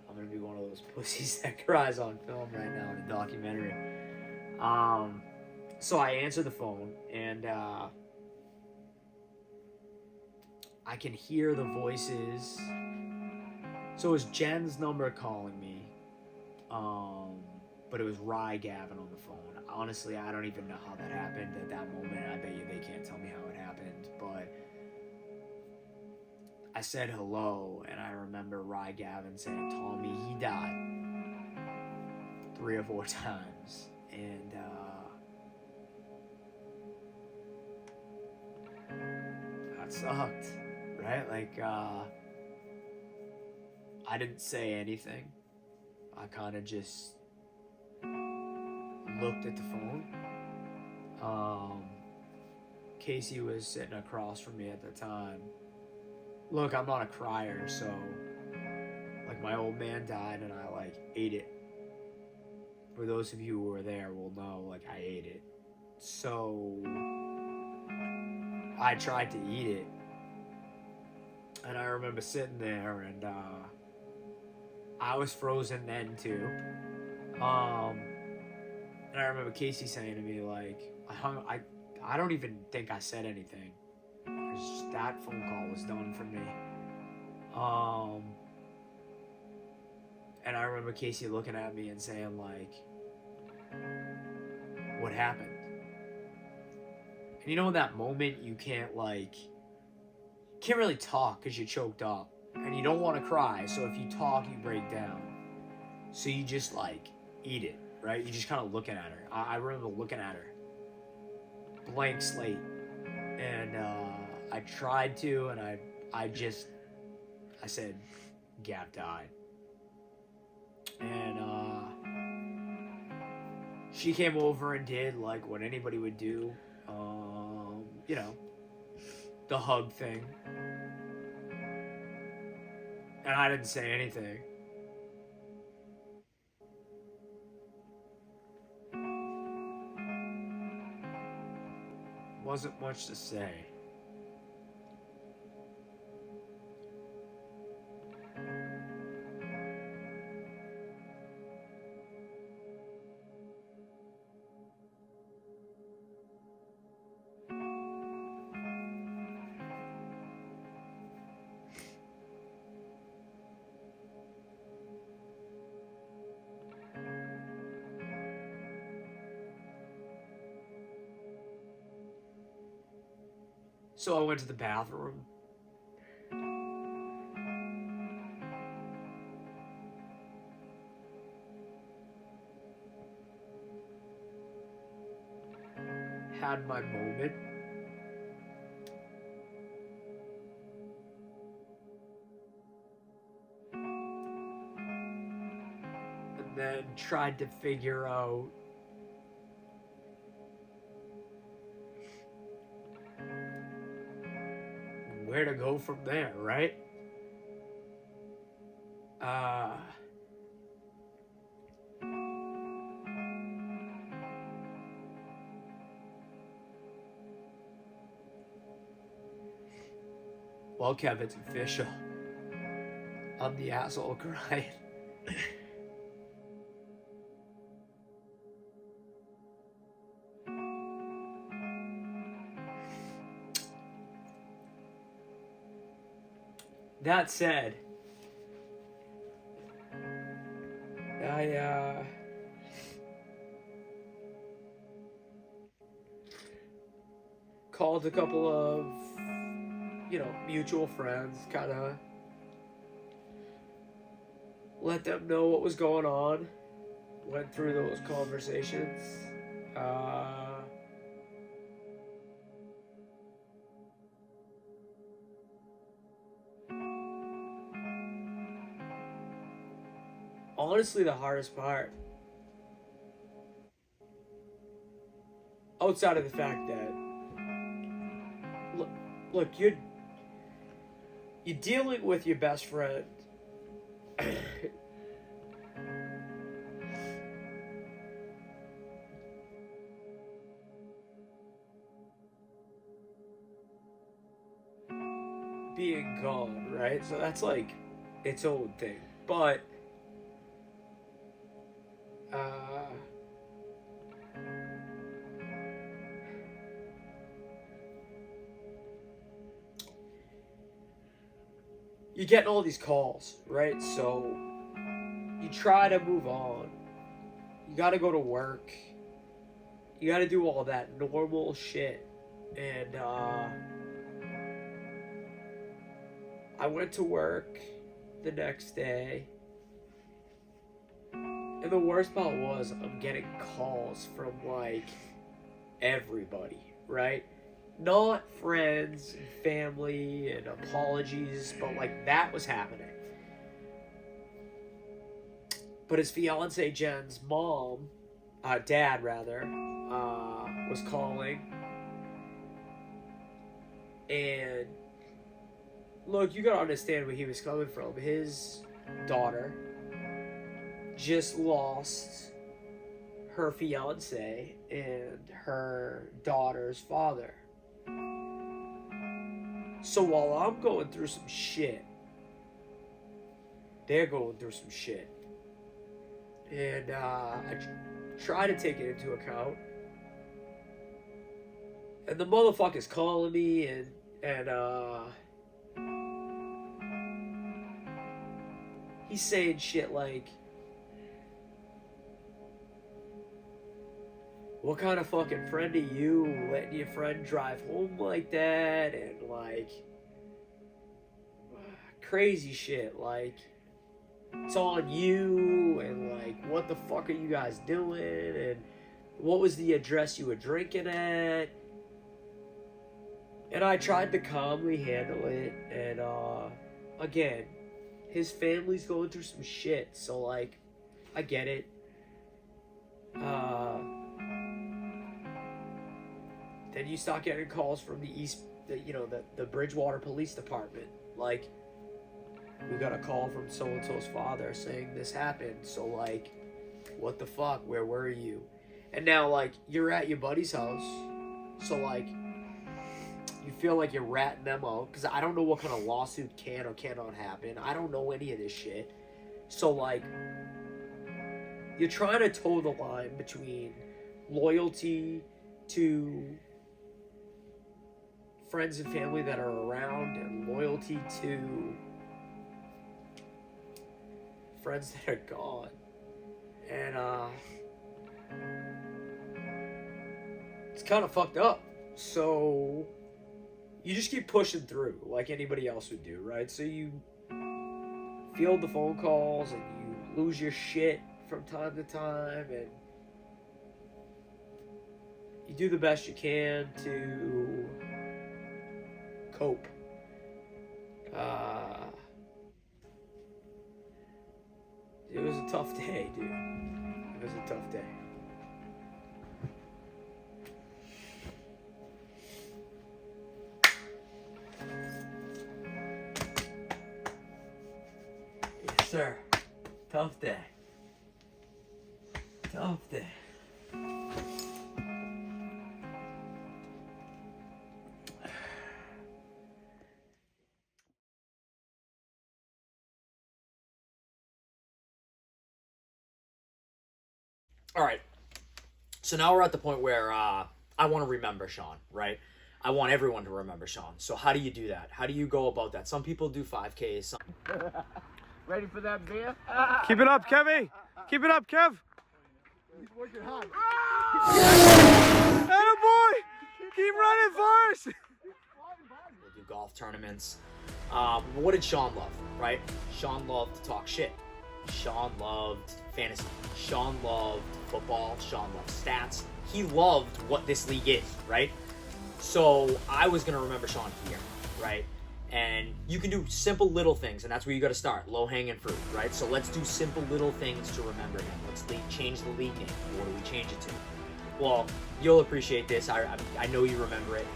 I'm gonna be one of those pussies that cries on film right now in a documentary. So I answered the phone, and I can hear the voices. So it was Jen's number calling me, but it was Gavin on the phone. Honestly, I don't even know how that happened at that moment. I bet you they can't tell me how it happened, but I said hello, and I remember Gavin saying, "Tommy, he died," 3 or 4 times, and that sucked, right? Like, I didn't say anything. I kind of just looked at the phone. Casey was sitting across from me at the time. Look, I'm not a crier, so like my old man died and I like ate it. For those of you who were there will know, like, I ate it. So I tried to eat it. And I remember sitting there, and I was frozen then too. And I remember Casey saying to me, like, I don't even think I said anything. That phone call was done for me. And I remember Casey looking at me and saying, like, what happened? And you know, in that moment, you can't really talk because you're choked up. And you don't want to cry, so if you talk, you break down. So you just, like, eat it, right? You just kind of looking at her. I remember looking at her. Blank slate. And I tried to, and I said, Gav died. And she came over and did, like, what anybody would do. You know, the hug thing. And I didn't say anything. Wasn't much to say. So I went to the bathroom. Had my moment. And then tried to figure out where to go from there, right? Well, Kev, it's official. I'm the asshole crying. That said, I called a couple of, you know, mutual friends, kind of let them know what was going on, went through those conversations. Honestly, the hardest part, outside of the fact that, look, you're dealing with your best friend. Being gone, right? So that's like its own thing. But you're getting all these calls, right? So you try to move on. You got to go to work. You got to do all that normal shit. And I went to work the next day. And the worst part was I'm getting calls from, like, everybody, right? Not friends and family and apologies, but, like, that was happening. But his fiance Jen's mom, dad rather, was calling. And look, you gotta understand where he was coming from. His daughter just lost her fiance and her daughter's father. So while I'm going through some shit, they're going through some shit. And I try to take it into account. And the motherfucker's calling me and he's saying shit like, what kind of fucking friend are you letting your friend drive home like that? And like, crazy shit. Like, it's on you. And like, what the fuck are you guys doing? And what was the address you were drinking at? And I tried to calmly handle it. And again, his family's going through some shit. So like, I get it. Then you start getting calls from the Bridgewater Police Department. Like, we got a call from so-and-so's father saying this happened. So, like, what the fuck? Where were you? And now, like, you're at your buddy's house. So, like, you feel like you're ratting them out. Because I don't know what kind of lawsuit can or cannot happen. I don't know any of this shit. So, like, you're trying to toe the line between loyalty to friends and family that are around and loyalty to friends that are gone. And it's kind of fucked up. So you just keep pushing through like anybody else would do, right? So you field the phone calls and you lose your shit from time to time, and you do the best you can to cope. It was a tough day, dude. It was a tough day. Yes, sir. Tough day. Tough day. All right, so now we're at the point where I want to remember Sean, right? I want everyone to remember Sean. So how do you do that? How do you go about that? Some people do 5Ks. Some... Ready for that beer? Keep it up, Kevy. Keep it up, Kev. He's working hard. Atta boy. Keep running for us. We'll do golf tournaments. What did Sean love, right? Sean loved to talk shit. Sean loved fantasy. Sean loved football. Sean loved stats. He loved what this league is, right? So I was going to remember Sean here, right? And you can do simple little things, and that's where you got to start. Low-hanging fruit, right? So let's do simple little things to remember him. Let's change the league name. What do we change it to? Well, you'll appreciate this. I know you remember it.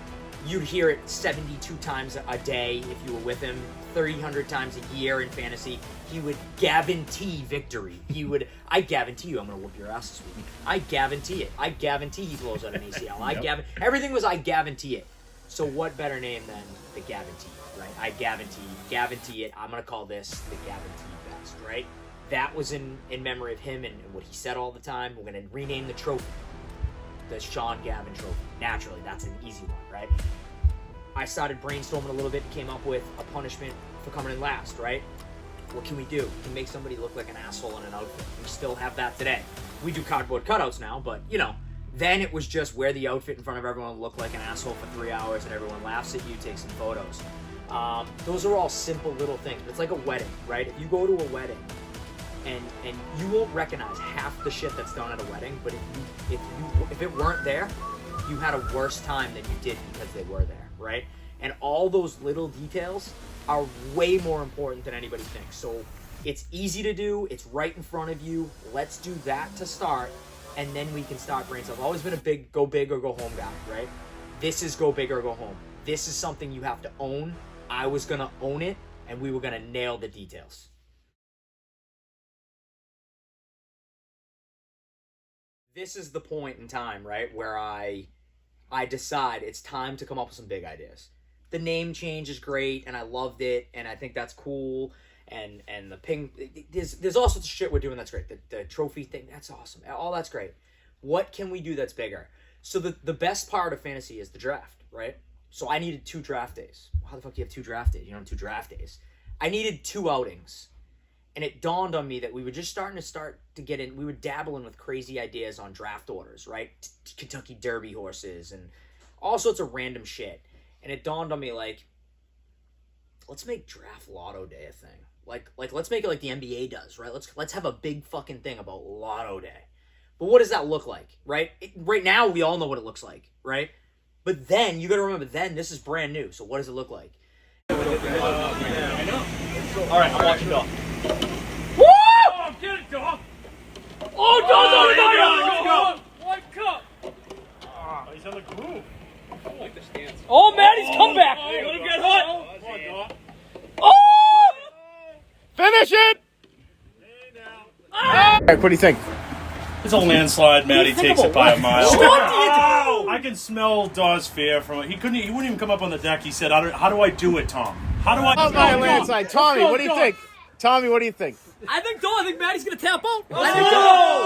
You'd hear it 72 times a day if you were with him, 300 times a year in fantasy. He would Gavinteed victory. I guarantee you I'm going to whoop your ass this week. I guarantee it. I guarantee he blows out an ACL. Everything was I guarantee it. So what better name than the Gavinteed, right? I guarantee it. I'm going to call this the Gavinteed best, right? That was in memory of him and what he said all the time. We're going to rename the trophy the Sean Gavin trophy. Naturally, that's an easy one, right? I started brainstorming a little bit and came up with a punishment for coming in last, right? What can we do? We can make somebody look like an asshole in an outfit. We still have that today. We do cardboard cutouts now, but, then it was just wear the outfit in front of everyone, look like an asshole for 3 hours, and everyone laughs at you, take some photos. Those are all simple little things. It's like a wedding, right? If you go to a wedding, and you won't recognize half the shit that's done at a wedding, but if it weren't there, you had a worse time than you did because they were there, right? And all those little details are way more important than anybody thinks. So it's easy to do, it's right in front of you. Let's do that to start, and then we can start brainstorming. I've always been a big go big or go home guy, right? This is go big or go home. This is something you have to own. I was gonna own it, and we were gonna nail the details. This is the point in time, right, where I decide it's time to come up with some big ideas. the name change is great, and I loved it, and I think that's cool. And the ping, there's all sorts of shit we're doing that's great. The trophy thing, that's awesome. All that's great. What can we do that's bigger? So the best part of fantasy is the draft, right? So I needed 2 draft days. How the fuck do you have 2 draft days? You don't have 2 draft days. I needed 2 outings. And it dawned on me that we were just starting to get in. We were dabbling with crazy ideas on draft orders, right? Kentucky Derby horses and all sorts of random shit. And it dawned on me, like, let's make draft lotto day a thing. Like let's make it like the NBA does, right? Let's have a big fucking thing about lotto day. But what does that look like, right? Right now, we all know what it looks like, right? But then, you got to remember, this is brand new. So what does it look like? I know. All right, I'm watching dog. Woo! Oh, get it, dog. Oh, dog! One cup. Oh, he's on the groove. I like the stance. Oh, Maddie's come back. Oh, Let him get hot. Come on, dog. Oh! Finish it! All right, what do you think? It's a landslide. Maddie takes it by a mile. Stop I can smell Dawes' fear from it. He wouldn't even come up on the deck. He said, "How do I do it, Tom? How do I?" Oh, my landslide. Tommy, what do you think? Tommy, what do you think? I think Maddie's gonna tap out.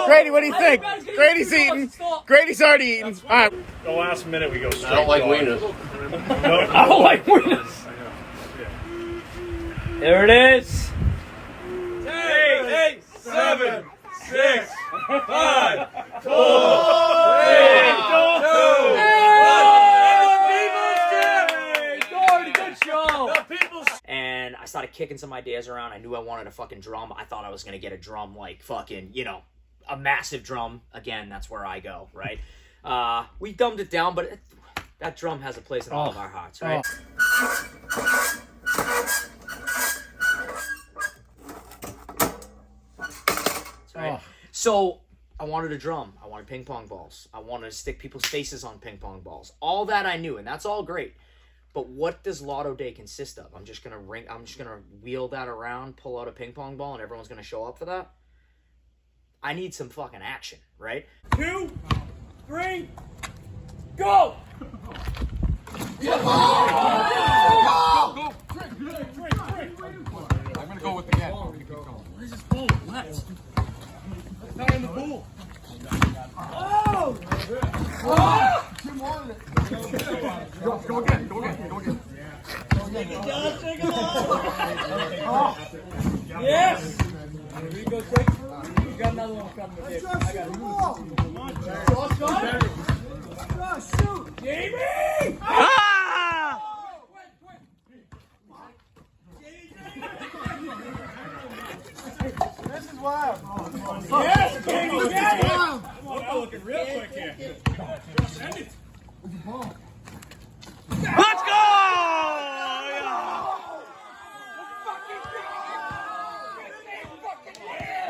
Grady, what do you think? Grady's eating. Grady's already eaten. All right. The last minute we go straight. I don't like dog. wieners. I don't like wieners. There it is. 8, 7, 6, 5, 4, 3, 2, 1. Good show. And I started kicking some ideas around. I knew I wanted a fucking drum. I thought I was going to get a drum like fucking, a massive drum. Again, that's where I go, right? We dumbed it down, but that drum has a place in all of our hearts, right? Right? So I wanted a drum. I wanted ping pong balls. I wanted to stick people's faces on ping pong balls. All that I knew, and that's all great. But what does Lotto Day consist of? I'm just gonna wheel that around, pull out a ping pong ball, and everyone's gonna show up for that? I need some fucking action, right? 2, 3, go! I'm gonna go with the end. What is this ball? Let's. Not in the pool. Oh! Jim wanted it. Go again. Yes! Here we go, quick. You got another one coming with you. I got it. Shoot! Jamie! Ah! This is wild. Yes, Jamie! This is wild. I'm looking real quick here. Send it. Let's go!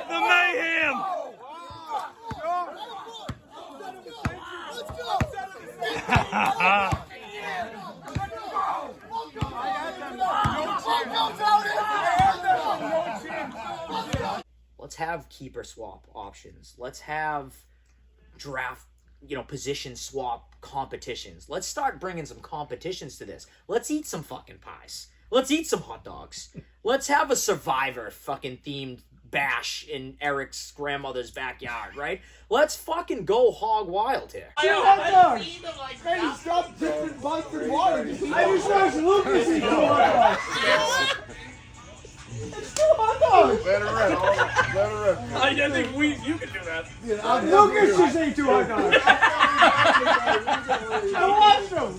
The mayhem! Let's have keeper swap options. Let's have draft, position swap competitions. Let's start bringing some competitions to this. Let's eat some fucking pies. Let's eat some hot dogs. Let's have a Survivor fucking themed bash in Eric's grandmother's backyard, right? Let's fucking go hog wild here. Hot dogs! Hey, stop dipping butts in water. I just watched Lucas eat 2 hot dogs. It's 2 hot dogs! Let her rip. I think you can do that. Lucas just ate 2 hot dogs. I watched him.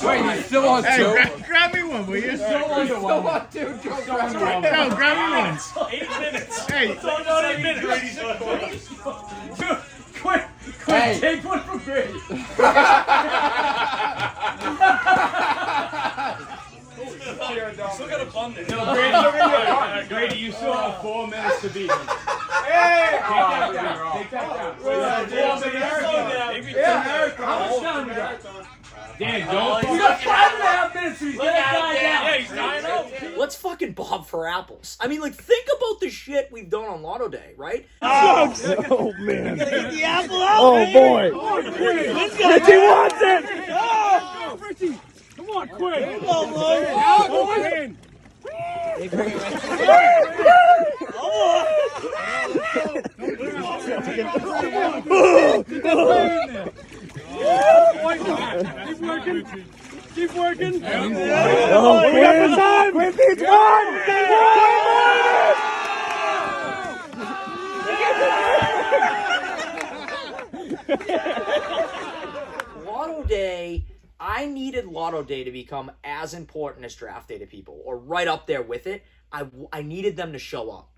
Wait, you still want two? Grab me one, will you? Still want two. No, grab me one. 8 minutes. Hey. It's only 8 minutes. Dude, quick, Hey. take one from Grady. Still got a bun there. No, Grady, you still have 4 minutes to beat him. Hey! Take that down. How much time we got? Dan, don't. We got 5.5 minutes. So he's gonna die down. Yeah, he's dying out. Let's fucking bob for apples. I mean, think about the shit we've done on Lotto Day, right? Oh, man. Get the apple out. Oh, boy. Let's Richie wants it. Oh, Richie. Come Come on, Quinn. Come on, Quinn. Keep working. Keep working. Oh, we got the time. Quinn beats one. Lotto Day, I needed Lotto Day to become as important as draft day to people, or right up there with it. I needed them to show up.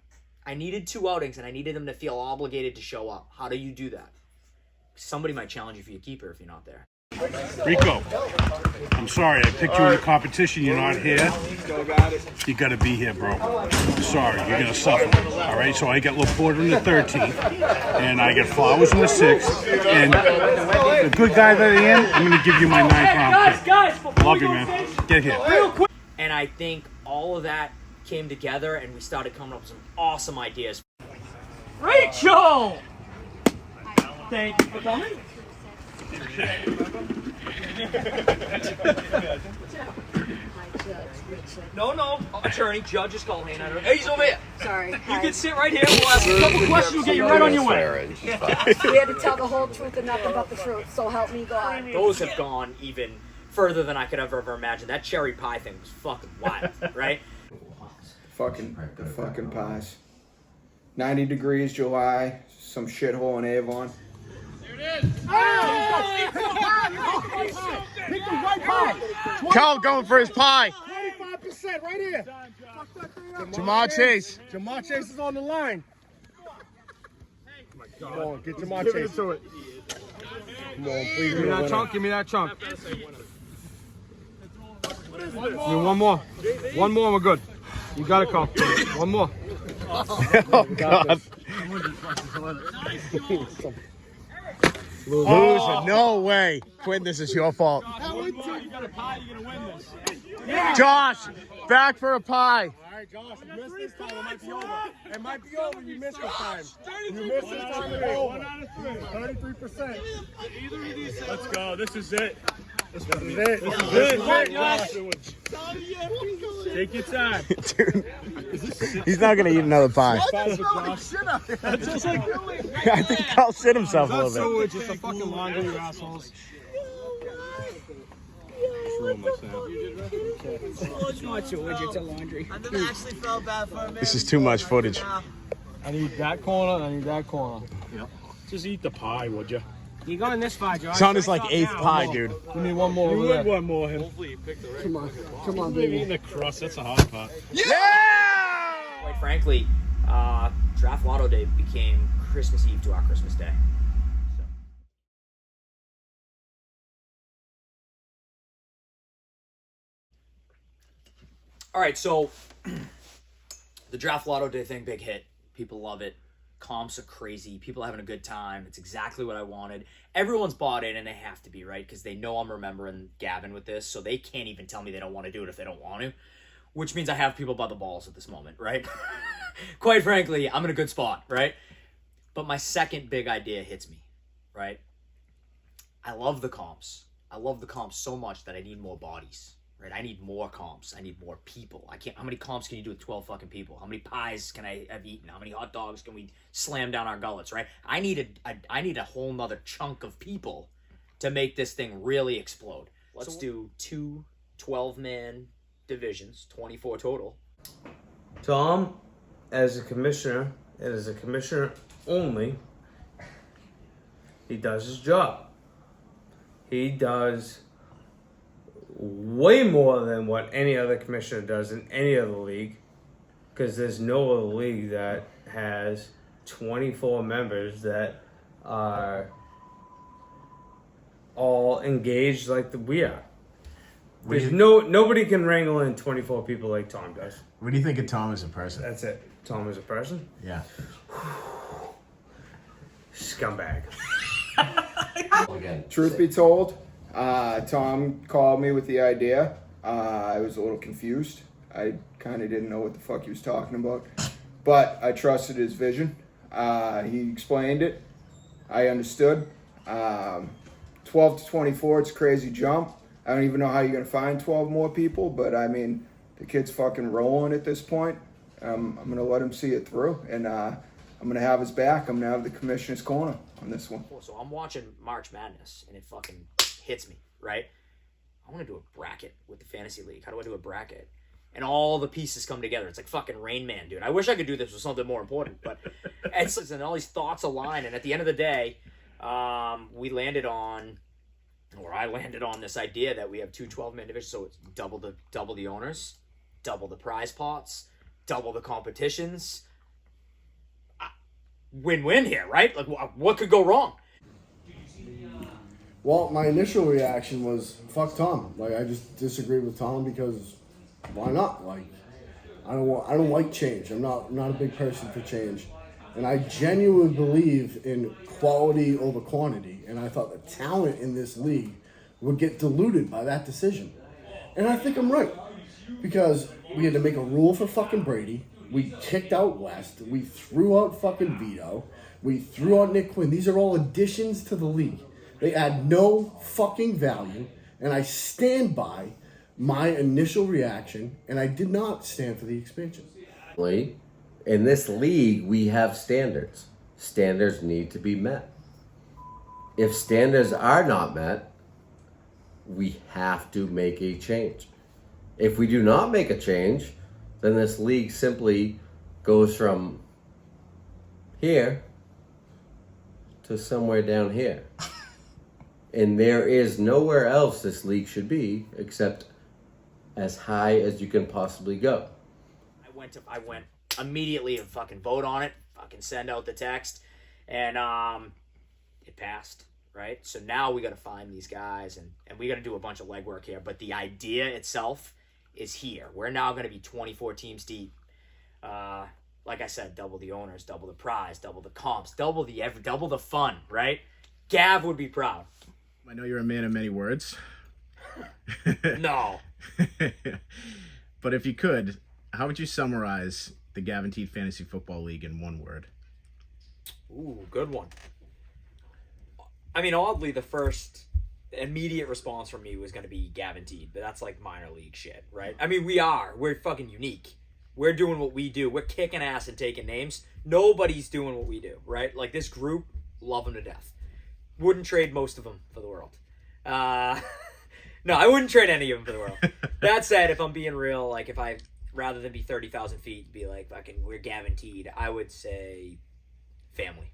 I needed 2 outings, and I needed them to feel obligated to show up. How do you do that? Somebody might challenge you for your keeper if you're not there. Rico, I'm sorry. I picked you in the competition. You're not here. You got to be here, bro. I'm sorry. You're going to suffer. All right? So I got Laporte in the 13th, and I got Flowers in the 6th. And the good guy that I am, I'm going to give you my 9th round pick. Love you, man. Get here. And I think all of that came together, and we started coming up with some awesome ideas. Rachel! Thank you for coming. No, attorney, judge is calling. Hey, he's over here. Sorry. You can sit right here. We'll ask you a couple questions. We'll get you right on your way. We had to tell the whole truth and nothing but the truth, so help me God. Those have gone even further than I could ever imagine. That cherry pie thing was fucking wild, right? The fucking pies. 90 degrees July, some shithole in Avon. Cal going for his pie. 25% right here. Jamal Chase. Jamal Chase is on the line. Come on, get Jamal Chase to it. Come on, please. Give me that chunk. Give me that chunk. One more. One more and we're good. You got it, Carl. One more. Oh, God. Loser, no way. Quinn, this is your fault. Josh, back for a pie. All right, Josh, you missed this time. It might be over. It might be over. You missed this time. You missed this time. It's over. 33%. Let's go. This is it. This is it. This is it, Josh. Take your time. Dude, he's not going to eat another pie. That's just like I think Carl shit himself a little bit. It's just a fucking laundry, you assholes. It's not sewage, it's a laundry. I never actually felt bad for a minute. This is too much footage. I need that corner, I need that corner. Yep. Just eat the pie, would you? You're going this far, Josh. It's on his like 8th pie, dude. We need one more. You over would there. want more him. Hopefully you pick the right. Come on, come on, Maybe baby. eating the crust, that's a hard part. Quite frankly, Draft Lotto Day became Christmas Eve to our Christmas Day. All right, so the Draft Lotto Day thing, big hit. People love it. Comps are crazy. People are having a good time. It's exactly what I wanted. Everyone's bought in, and they have to be, right? Because they know I'm remembering Gavin with this, so they can't even tell me they don't want to do it if they don't want to, which means I have people by the balls at this moment, right? Quite frankly, I'm in a good spot, right? But my second big idea hits me, right? I love the comps. I love the comps so much that I need more bodies. Right, I need more comps. I need more people. I can't. How many comps can you do with 12 fucking people? How many pies can I have eaten? How many hot dogs can we slam down our gullets? Right. I need a whole nother chunk of people to make this thing really explode. Let's do 2 12-man divisions, 24 total. Tom, as a commissioner, and as a commissioner only, he does his job. He does way more than what any other commissioner does in any other league, because there's no other league that has 24 members that are all engaged like we are. There's nobody can wrangle in 24 people like Tom does. What do you think of Tom as a person? That's it. Tom as a person? Yeah. Scumbag. Truth be told, Tom called me with the idea. I was a little confused. I kind of didn't know what the fuck he was talking about, but I trusted his vision. He explained it. I understood. 12 to 24, it's a crazy jump. I don't even know how you're going to find 12 more people, but I mean, the kid's fucking rolling at this point. I'm going to let him see it through, and I'm going to have his back. I'm going to have the commissioner's corner on this one. So I'm watching March Madness, and it fucking hits me, right? I want to do a bracket with the Fantasy League. How do I do a bracket? And all the pieces come together. It's like fucking Rain Man, dude. I wish I could do this with something more important, but and all these thoughts align, and at the end of the day, I landed on this idea that we have two 12-man divisions, so it's double the owners, double the prize pots, double the competitions. Win-win here, right? Like, what could go wrong? Well, my initial reaction was, fuck Tom. Like, I just disagreed with Tom because why not? Like, I don't like change. I'm not a big person for change. And I genuinely believe in quality over quantity. And I thought the talent in this league would get diluted by that decision. And I think I'm right. Because we had to make a rule for fucking Brady. We kicked out West. We threw out fucking Vito. We threw out Nick Quinn. These are all additions to the league. They add no fucking value. And I stand by my initial reaction. And I did not stand for the expansion. In this league, we have standards. Standards need to be met. If standards are not met, we have to make a change. If we do not make a change, then this league simply goes from here to somewhere down here. And there is nowhere else this league should be except as high as you can possibly go. I went immediately and fucking vote on it, fucking send out the text, and it passed, right? So now we got to find these guys, and we got to do a bunch of legwork here, but the idea itself is here. We're now going to be 24 teams deep. Like I said, double the owners, double the prize, double the comps, double the fun, right? Gav would be proud. I know you're a man of many words. No. But if you could, how would you summarize the Gavinteed Fantasy Football League in one word? Ooh, good one. I mean, oddly, the first immediate response from me was going to be Gavinteed, but that's like minor league shit, right? I mean, we're fucking unique. We're doing what we do. We're kicking ass and taking names. Nobody's doing what we do, right? Like, this group, love them to death. Wouldn't trade most of them for the world. No, I wouldn't trade any of them for the world. That said, if I'm being real, like, if I, rather than be 30,000 feet, be like, fucking, we're Gavinteed, I would say family.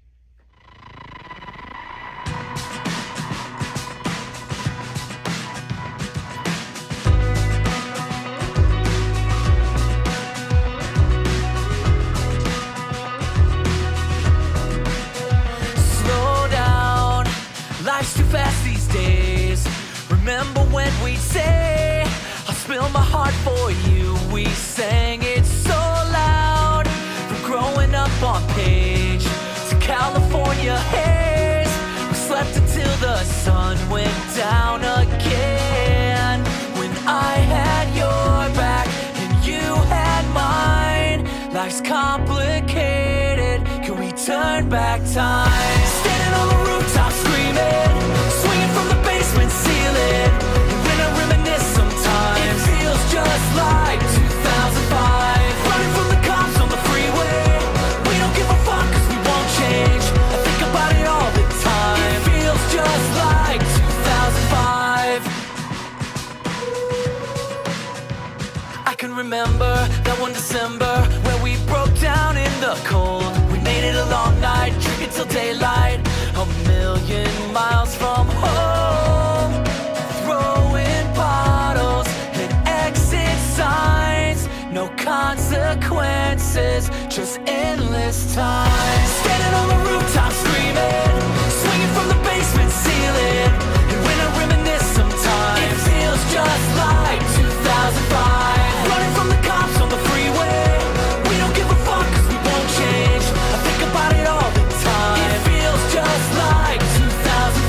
Slow down, life's too fast these days. Remember when we'd say, I'll spill my heart for you. We sang it so loud. From growing up on Page to California haze, we slept until the sun went down again. When I had your back and you had mine, life's complicated. Can we turn back time? Standing on the rooftop screaming, swinging from the basement ceiling. And when I reminisce sometimes, it feels just like 2005. Running from the cops on the freeway. We don't give a fuck cause we won't change. I think about it all the time. It feels just like 2005. I can remember that one December where we broke down in the cold. We made it a long night, drinking till daylight. A million miles from home, throwing bottles at exit signs. No consequences, just endless time. Standing on the rooftop screaming, swinging from the basement ceiling. And when I reminisce sometimes, it feels just like 2005. Running from the cops on the freeway. We don't give a fuck cause we won't change. I think about it all the time. It feels just like 2005.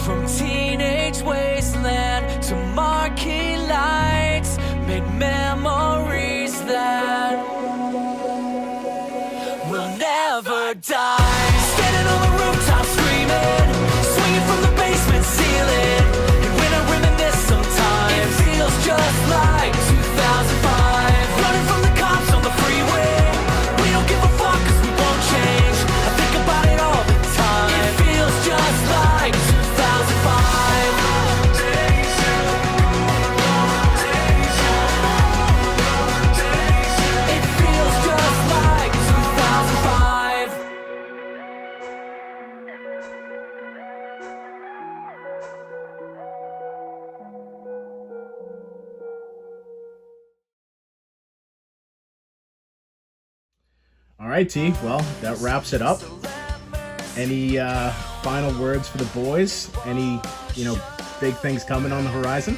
From teenage or die. Standing on the rooftop screaming, swinging from the basement ceiling. And when I reminisce sometimes, it feels just like 2005. Running from the cops on the freeway, we don't give a fuck 'cause we won't change. I think about it all the time. It feels just like 2005. It feels just like 2005. All right, T. Well, that wraps it up. Any final words for the boys? Any, big things coming on the horizon?